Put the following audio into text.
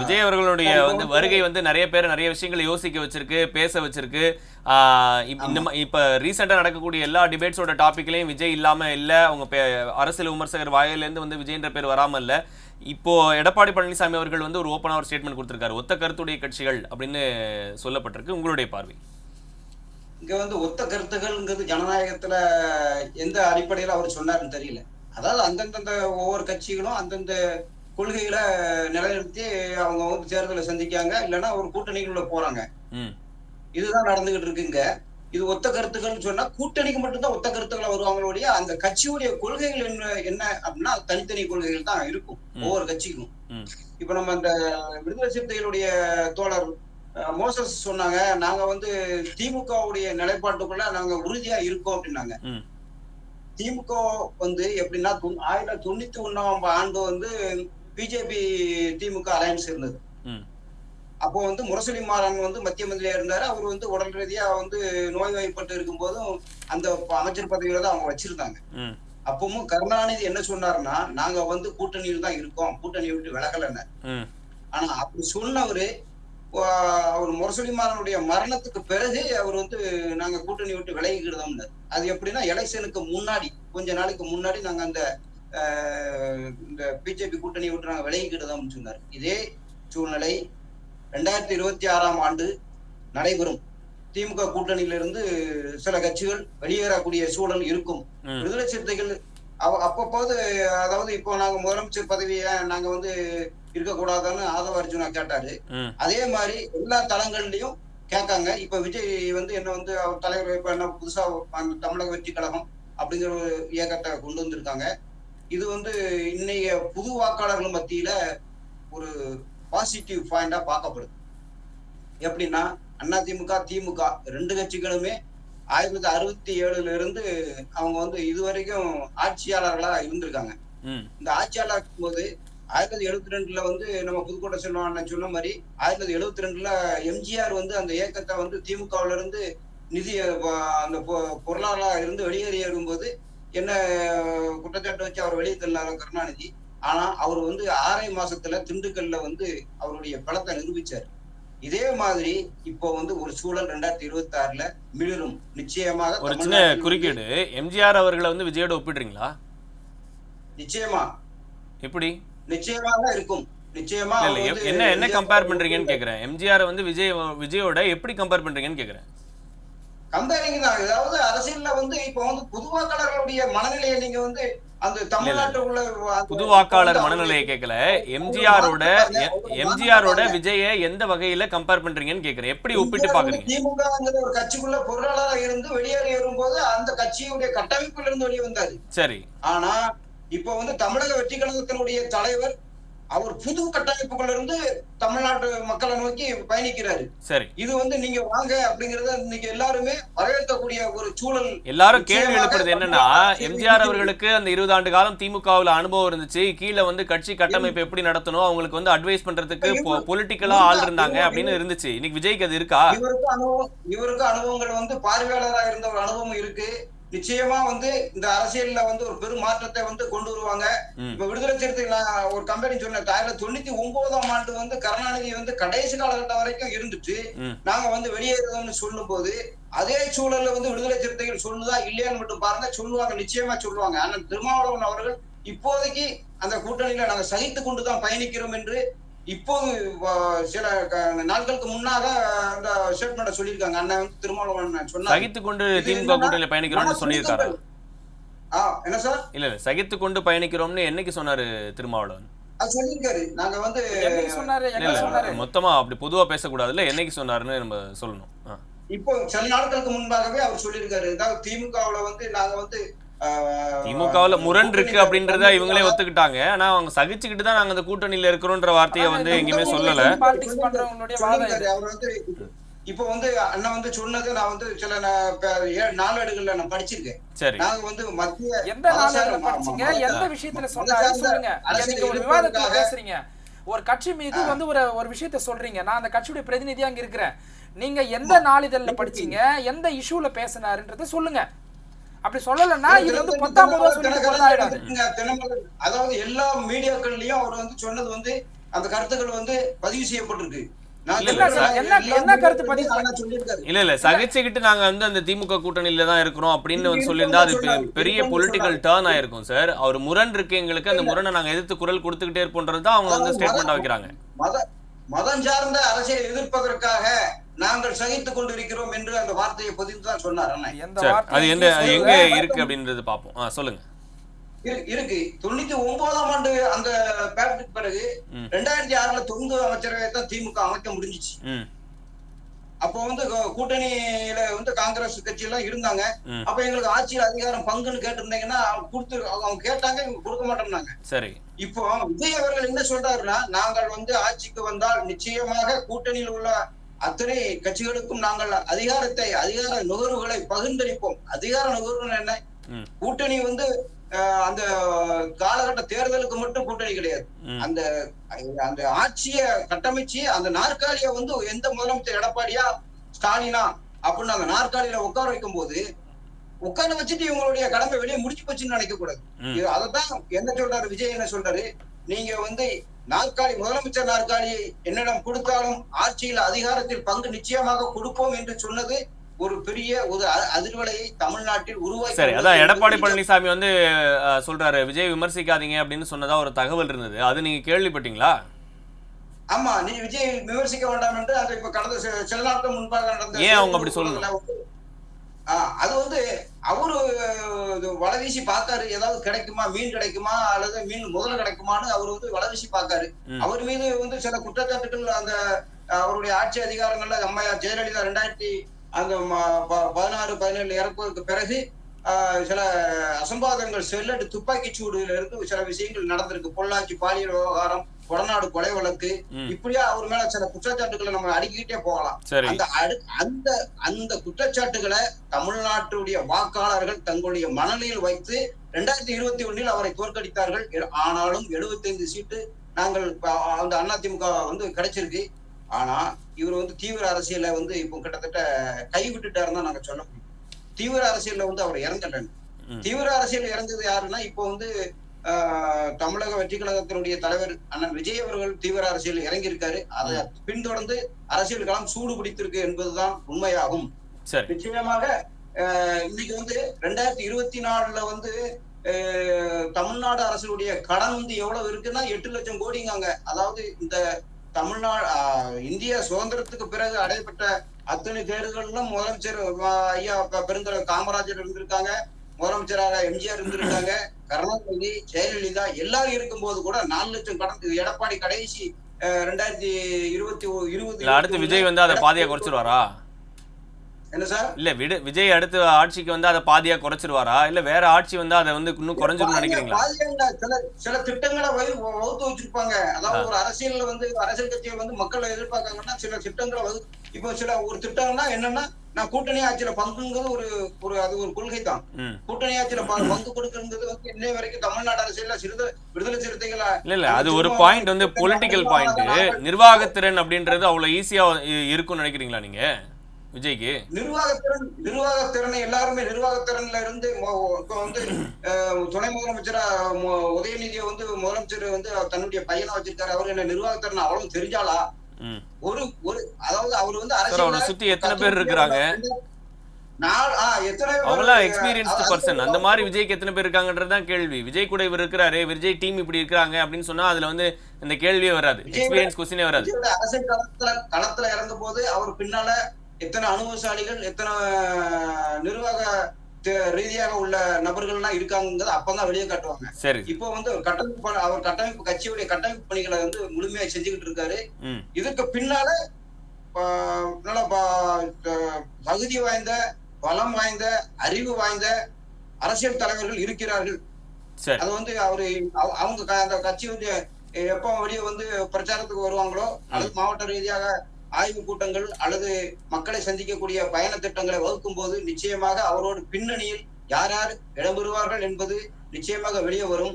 விஜய் அவர்களுடைய வருகை நிறைய பேர் நிறைய விஷயங்களை யோசிக்க வச்சிருக்கு, பேச வச்சிருக்கு. இப்ப ரீசெண்டா நடக்கக்கூடிய எல்லா டிபேட்ஸோட டாபிக்லயும் விஜய் இல்லாம இல்ல, அவங்க அரசியல் விமர்சகர் வாயிலிருந்து விஜய்ன்ற பேர் வராம இல்ல. இப்போ எடப்பாடி பழனிசாமி அவர்கள் ஒரு ஓப்பனா ஒரு ஸ்டேட்மெண்ட் கொடுத்திருக்காரு, ஒத்த கருத்துடைய கட்சிகள் அப்படின்னு சொல்லப்பட்டிருக்கு. உங்களுடைய பார்வை? இங்க ஒத்த கருத்துகள்ங்கிறது ஜனநாயகத்துல எந்த அடிப்படையில அவர் சொன்னாருன்னு தெரியல. அதாவது அந்தந்த ஒவ்வொரு கட்சிகளும் அந்தந்த கொள்கைகளை நிலைநிறுத்தி அவங்க தேர்தலை சந்திக்காங்க, இல்லைன்னா ஒரு கூட்டணிக்குள்ள போறாங்க. இதுதான் நடந்துகிட்டு இருக்குங்க. இது ஒத்த கருத்துக்கள் சொன்னா கூட்டணிக்கு மட்டும்தான் ஒத்த கருத்துக்களை வருவாங்களுடைய அந்த கட்சியுடைய கொள்கைகள் என்ன அப்படின்னா தனித்தனி கொள்கைகள் தான் இருக்கும் ஒவ்வொரு கட்சிக்கும். இப்ப நம்ம அந்த விடுதலை சிறுத்தைகளுடைய தோழர் மோசஸ் சொன்னாங்க, நாங்க திமுகவுடைய நிலைப்பாட்டுக்குள்ள நாங்க உறுதியா இருக்கோம் அப்படின்னாங்க. திமுக எப்படின்னா 1991ஆம் ஆண்டு பிஜேபி திமுக அலையன்ஸ் இருந்தது. அப்போ முரசொலி மாறன் மத்திய மந்திரியா இருந்தாரு. அவர் உடல் ரீதியா நோய்வாய்ப்பட்டு இருக்கும் போதும் அந்த அமைச்சர் பதவியில தான் அவங்க வச்சிருந்தாங்க. அப்பவும் கருணாநிதி என்ன சொன்னாருன்னா, நாங்க கூட்டணியில் தான் இருக்கோம், கூட்டணியை விட்டு விலகலன்னு. ஆனா அப்படி சொன்னவரு அவர் முரசொலி மாறனுடைய மரணத்துக்கு பிறகு அவர் நாங்க கூட்டணி விட்டு விலகிக்கிடுதோம்னு. அது எப்படின்னா எலெக்ஷனுக்கு முன்னாடி கொஞ்ச நாளைக்கு முன்னாடி நாங்க அந்த இந்த பிஜேபி கூட்டணி விட்டு நாங்க விலகிக்கிடுதோம்னு சொன்னார். இதே சூழ்நிலை 2026ஆம் ஆண்டு நடைபெறும். திமுக கூட்டணியிலிருந்து சில கட்சிகள் வெளியேறக்கூடிய சூழல் இருக்கும். விடுதலை சிறுத்தைகள் அப்பப்போது, அதாவது இப்போ நாங்க முதலமைச்சர் பதவியை நாங்க இருக்கக்கூடாதுன்னு ஆதவ அர்ஜுனா கேட்டாரு. அதே மாதிரி எல்லா தளங்கள்லயும் கேட்காங்க. இப்ப விஜய் என்ன அவர் தலைவர் இப்ப என்ன புதுசா தமிழக வெற்றி கழகம் அப்படிங்கிற ஒரு இயக்கத்தை கொண்டு வந்திருக்காங்க. இது இன்னைய புது வாக்காளர்கள் மத்தியில ஒரு பாசிட்டிவ் பாயிண்டா பார்க்கப்படுது. எப்படின்னா அதிமுக திமுக ரெண்டு கட்சிகளுமே 1967ல இருந்து அவங்க இதுவரைக்கும் ஆட்சியாளர்களா இருந்திருக்காங்க. இந்த ஆட்சியாளர் போது 1972ல நம்ம புதுக்கோட்டை செல்வம் சொன்ன மாதிரி 1972ல எம்ஜிஆர் அந்த இயக்கத்தை திமுகவுல இருந்து நிதி அந்த பொருளாதார இருந்து வெளியேறும் போது என்ன குற்றச்சாட்டு வச்சு அவர் வெளியே தள்ளாரு கருணாநிதி. ஆனா அவர் 6 மாசத்துல திண்டுக்கல்ல அவருடைய பலத்தை நிரூபிச்சாரு. இதே மாதிரி இப்போ ஒரு சூழல் 2026ல மிளிரும். நிச்சயமாக ஒரு சின்ன குறுக்கீடு, எம்ஜிஆர் அவர்களை விஜயோட ஒப்பிடுறீங்களா? நிச்சயமா. எப்படி? நிச்சயமாக இருக்கும். நிச்சயமா என்ன கம்பேர் பண்றீங்கன்னு கேக்குறேன். எம்ஜிஆர் விஜயோட எப்படி கம்பேர் பண்றீங்கன்னு கேக்குறேன். கம்பேரிங் தான். அதாவது அரசியல்ல இப்போ புது வாக்காளர்களுடைய மனநிலையை நீங்க அந்த தமிழ்நாட்டில் உள்ள புது வாக்காளர் மனநிலையை கேட்கல, எம்ஜிஆரோட விஜய எந்த வகையில கம்பேர் பண்றீங்கன்னு கேக்குறேன். எப்படி ஒப்பிட்டு பாக்குறீங்க? திமுக ஒரு கட்சிக்குள்ள பொருளாளராக இருந்து வெளியேறி வரும்போது அந்த கட்சியுடைய கட்டமைப்புல இருந்து வெளியே வந்தாரு. சரி. ஆனா இப்போ தமிழக வெற்றி கழகத்தினுடைய தலைவர் அவர் புது கட்டமைப்புக்குள்ள இருந்து தமிழ்நாட்டு மக்களை நோக்கி பயணிக்கிறாரு. சரி. இது நீங்க வாங்க அப்படிங்கறத இன்னைக்கு எல்லாருமே வரவேற்கக்கூடிய ஒரு சூழல். எல்லாரும் கேள்வி எழுப்புறது என்னன்னா, எம்ஜிஆர் அவர்களுக்கு அந்த 20 ஆண்டு காலம் திமுகவுல அனுபவம் இருந்துச்சு, கீழே கட்சி கட்டமைப்பு எப்படி நடத்தணும், அவங்களுக்கு அட்வைஸ் பண்றதுக்கு பொலிட்டிக்கலா ஆள் இருந்தாங்க அப்படின்னு இருந்துச்சு. இன்னைக்கு விஜய்க்கு அது இருக்கா? இவருக்கு அனுபவங்கள் பார்வையாளராக இருந்த ஒரு அனுபவம் இருக்கு. நிச்சயமா இந்த அரசியல்ல ஒரு பெரும் மாற்றத்தை கொண்டு வருவாங்க. இப்ப விடுதலை சிறுத்தைகள் ஒரு கம்பெனி சொன்ன 1999ஆம் ஆண்டு கருணாநிதி கடைசி காலகட்டம் வரைக்கும் இருந்துட்டு நாங்க வெளியேறோம்னு சொல்லும் போது அதே சூழல்ல விடுதலை சிறுத்தைகள் சொல்லுதா இல்லையான்னு மட்டும் பாருங்க. சொல்லுவாங்க, நிச்சயமா சொல்லுவாங்க. ஆனா திருமாவளவன் அவர்கள் இப்போதைக்கு அந்த கூட்டணியில நாங்க சகித்து கொண்டுதான் பயணிக்கிறோம் என்று இப்போது சில நாட்களுக்கு முன்னாக அந்த ஸ்டேட்மெண்ட சொல்லியிருக்காங்க. அண்ணன் திருமாவளவன் சொன்னாங்க, சகித்துக் கொண்டு திமுக கூட்டணியில பயணிக்கிறோம்னு சொல்லியிருக்காரு. என்ன சார்? இல்ல சகித்துக் கொண்டு பயணிக்கிறோம்னு என்னைக்கு சொன்னாரு திருமாவளவன்? சொல்லியிருக்காரு. நாங்க மொத்தமா அப்படி பொதுவா பேசக்கூடாதுல்ல, என்னைக்கு சொன்னாருன்னு நம்ம சொல்லணும். இப்போ சில நாட்களுக்கு முன்பாகவே அவர் சொல்லியிருக்காரு. அதாவது திமுகவுல நாங்க திமுகவுல முரண் இருக்கு அப்படின்றத இவங்களே ஒத்துக்கிட்டாங்க. ஆனா அவங்க சகிச்சுக்கிட்டு தான் நாங்க அந்த கூட்டணியில இருக்கிறோன்ற வார்த்தையை எங்கேயுமே சொல்லல. இப்போ அண்ணன் சொன்னது நான் சில நாளேடுகள்ல நான் படிச்சிருக்கேன். சரி. நாங்க மத்திய எந்த நாளேடுல படிச்சீங்க, எந்த விஷயத்துல சொன்னாங்க சொல்லுங்க. நீங்க ஒரு விவாதத்துல பேசுறீங்க, ஒரு கட்சி மீது ஒரு விஷயத்தை சொல்றீங்க. நான் அந்த கட்சியுடைய பிரதிநிதியா அங்க இருக்கிறேன். நீங்க எந்த நாளிதழ்ல படிச்சீங்க, எந்த இஷ்யூல பேசினாருன்றத சொல்லுங்க. அப்படி சொல்லலன்னா இது 19 அதாவது எல்லா மீடியாக்கள்லயும் அவர் சொன்னது அந்த கருத்துக்கள் வந்து பதிவு செய்யப்பட்டிருக்கு. என்ன கருத்து பதிவு சொல்லியிருக்காரு. இல்ல சகிச்சுக்கிட்டு நாங்க வந்து அந்த திமுக கூட்டணியில தான் இருக்கிறோம் அப்படின்னு வந்து சொல்லியிருந்தா அது பெரிய பொலிட்டிக்கல் டர்ன் ஆயிருக்கும் சார். அவர் முரண் இருக்கு எங்களுக்கு, அந்த முரணை நாங்க எதிர்த்து குரல் கொடுத்துக்கிட்டே இருப்போம்ன்றதுதான் அவங்க வந்து ஸ்டேட்மெண்ட் வைக்கிறாங்க. மதம் சார்ந்த அரசியல் எதிர்ப்பதற்காக நாங்கள் சகித்துக் கொண்டிருக்கிறோம் என்று அந்த வார்த்தையை பதிந்துதான் சொன்னார். அது எங்க இருக்கு அப்படின்றது பாப்போம். சொல்லுங்க. இருக்கு. 99ஆம் ஆண்டு அந்த பேட்டுக்கு பிறகு 2006ல தொங்கு அமைச்சரவை தான் திமுக அமைக்க முடிஞ்சிச்சு. அப்போ வந்து கூட்டணியில வந்து காங்கிரஸ் கட்சி எல்லாம் இருந்தாங்க. அப்ப எங்களுக்கு ஆட்சியில் அதிகாரம் பங்குன்னு கேட்டிருந்தீங்கன்னா கொடுத்து அவங்க கேட்டாங்க, இவங்க கொடுக்க மாட்டோம்னாங்க. சரி, இப்போ விஜய் அவர்கள் என்ன சொல்றாருன்னா, நாங்கள் வந்து ஆட்சிக்கு வந்தால் நிச்சயமாக கூட்டணியில் உள்ள அத்தனை கட்சிகளுக்கும் நாங்கள் அதிகார நுகர்வுகளை பகிர்ந்தளிப்போம். அதிகார நுகர்வு என்ன, கூட்டணி வந்து அந்த காலகட்ட தேர்தலுக்கு மட்டும் கூட்டணி கிடையாது. அந்த அந்த ஆட்சியை கட்டமைச்சு அந்த நாற்காலிய வந்து எந்த முதலமைச்சர் எடப்பாடியா ஸ்டாலினா அப்படின்னு அந்த நாற்காலியில உட்கார வைக்கும் போது உட்கார வச்சுட்டு இவங்களுடைய கடமை வெளியே முடிச்சு போச்சுன்னு நினைக்க கூடாது. அதத்தான் என்ன சொல்றாரு விஜய், என்ன சொல்றாரு, நீங்க வந்து நாற்காலி முதலமைச்சர் நாற்காலியை என்னிடம் கொடுத்தாலும் ஆட்சியில் அதிகாரத்தில் பங்கு நிச்சயமாக கொடுப்போம் என்று சொன்னது ஒரு பெரிய ஒரு அதிர்வலையை தமிழ்நாட்டில் உருவாக்கி. சரி, அதான் எடப்பாடி பழனிசாமி வந்து சொல்றாரு விஜய் விமர்சிக்காதீங்க அப்படின்னு சொன்னதா ஒரு தகவல் இருந்தது. அது நீங்க கேள்விப்பட்டீங்களா? ஆமா, நீ விஜய் விமர்சிக்க வேண்டாம் என்று அது இப்ப கடந்த சில நாட்கள் முன்பாக நடந்த. ஏன் அவங்க அப்படி சொல்லுங்க? அது வந்து அவரு வளவீசி பார்த்தாரு, ஏதாவது கிடைக்குமா, மீன் கிடைக்குமா அல்லது மீன் முதல்ல கிடைக்குமான்னு அவர் வந்து வளவீசி பார்க்காரு. அவர் மீது வந்து சில குற்றச்சாட்டுகள் அந்த அவருடைய ஆட்சி அதிகாரங்கள்ல அம்மையார் ஜெயலலிதா 2016-17 இறப்பதற்கு பிறகு சில அசம்பாதங்கள் செல்லட்டு துப்பாக்கி சூடுல இருந்து சில விஷயங்கள் நடந்திருக்கு. பொள்ளாச்சி பாலியல் விவகாரம், கொடநாடு கொலை வழக்கு, இப்படியா அவர் மேல சில குற்றச்சாட்டுகளை நம்ம அடுக்கிக்கிட்டே போகலாம். அந்த அந்த குற்றச்சாட்டுகளை தமிழ்நாட்டுடைய வாக்காளர்கள் தங்களுடைய மனநிலையில் வைத்து 2021 அவரை தோற்கடித்தார்கள். ஆனாலும் 75 சீட்டு நாங்கள் அந்த அதிமுக வந்து கிடைச்சிருக்கு. ஆனா இவர் வந்து தீவிர அரசியல வந்து இப்போ கிட்டத்தட்ட கைவிட்டுட்டாருன்னு தான் நாங்க சொல்ல முடியும். தீவிர அரசியல்ல வந்து அவர் இறந்துட்டாங்க. தீவிர அரசியல் இறந்தது யாருன்னா, இப்போ வந்து தமிழக வெற்றி கழகத்தினுடைய தலைவர் அண்ணன் விஜய் அவர்கள் தீவிர அரசியல் இறங்கி இருக்காரு. அதை பின்தொடர்ந்து அரசியல் களம் சூடு பிடித்திருக்கு என்பதுதான் உண்மையாகும். நிச்சயமாக இன்னைக்கு வந்து 2024ல வந்து தமிழ்நாடு அரசுடைய கடன் வந்து எவ்வளவு இருக்குன்னா 8 லட்சம் கோடிங்க. அதாவது இந்த தமிழ்நாடு இந்திய சுதந்திரத்துக்கு பிறகு அடையப்பட்ட அத்தனை தேர்தல்களும் முதலமைச்சர் ஐயா பெருந்தலைவர் காமராஜர் இருந்திருக்காங்க, முதலமைச்சராக எம்ஜிஆர் இருந்திருக்காங்க, கருணாநிதி, ஜெயலலிதா எல்லாரும் இருக்கும்போது கூட 4 லட்சம் கடன். எடப்பாடி கடைசி 2020 அடுத்து விஜய் வந்து அதை பாதியா குறைச்சிருவாரா? என்ன சார்? இல்ல விஜய் அடுத்த ஆட்சிக்கு வந்து அதை பாதியா குறைச்சிருவாரா, இல்ல வேற ஆட்சி வந்து அதை வந்து இன்னும் குறைஞ்சிரும் நினைக்கிறீங்களா? சில திட்டங்களை வகுத்து வச்சிருப்பாங்க. அதாவது ஒரு அரசியல்ல வந்து அரசியல் கட்சியை வந்து மக்கள் எதிர்பார்க்காங்கன்னா சில திட்டங்களை இப்போ ஒரு திட்டம்னா என்னன்னா, நான் கூட்டணி ஆட்சியில பங்குங்கிறது ஒரு அது ஒரு கொள்கை தான். கூட்டணி ஆட்சியில பங்கு கொடுக்கிறது வந்து இன்னை வரைக்கும் தமிழ்நாடு அரசியல்ல விடுதலை சிறுத்தைகளா இல்ல அது ஒரு பாயிண்ட் வந்து பொலிட்டிக்கல் பாயிண்ட். நிர்வாகத்திறன் அப்படின்றது அவ்வளவு ஈஸியா இருக்கும்னு நினைக்கிறீங்களா நீங்க விஜய்க்கு? நிர்வாகத்திறனை எல்லாருமே நிர்வாகத்திறன்ல இருந்து வந்து துணை முதலமைச்சரா உதயநிதியை வந்து முதலமைச்சர் வந்து தன்னுடைய பையனை வச்சிருக்காரு. அவரு என்ன நிர்வாகத்திறன் அவ்வளவு தெரிஞ்சாலா? அதாவது அவர் வந்து அரசியல் சுத்தி எத்தனை பேர் இருக்காங்க, எக்ஸ்பீரியன்ஸ்டு பர்சன், அந்த மாதிரி விஜய்க்கு எத்தனை பேர் இருக்காங்கன்றதுதான் கேள்வி. விஜய் கூட இவர் இருக்கிறாரு, விஜய் டீம் இப்படி இருக்காங்க அப்படின்னு சொன்னா அதுல வந்து இந்த கேள்வியே வராது, எக்ஸ்பீரியன்ஸ் கொஸ்டினே வராது. அரசியல் களத்துல இறங்கும் போது அவர் பின்னால எத்தனை அனுபவசாலிகள், எத்தனை நிர்வாக ரீதியாக உள்ள நபர்கள்லாம் இருக்காங்கிறது அப்பதான் வெளியே காட்டுவாங்க. சரி, இப்போ வந்து அவர் கட்டமைப்பு கட்சியுடைய கட்டமைப்பு பணிகளை வந்து முழுமையா செஞ்சுக்கிட்டு இருக்காரு. இதுக்கு பின்னால நல்ல தகுதி வாய்ந்த, பலம் வாய்ந்த, அறிவு வாய்ந்த அரசியல் தலைவர்கள் இருக்கிறார்கள். அது வந்து அவங்க அந்த கட்சி வந்து எப்ப வெளியே வந்து பிரச்சாரத்துக்கு வருவாங்களோ அல்லது மாவட்ட ரீதியாக ஆய்வு கூட்டங்கள் அல்லது மக்களை சந்திக்கக்கூடிய பயண திட்டங்களை வகுக்கும் போது நிச்சயமாக அவரோட பின்னணியில் யார் யார் இடம்பெறுவார்கள் என்பது நிச்சயமாக வெளியே வரும்.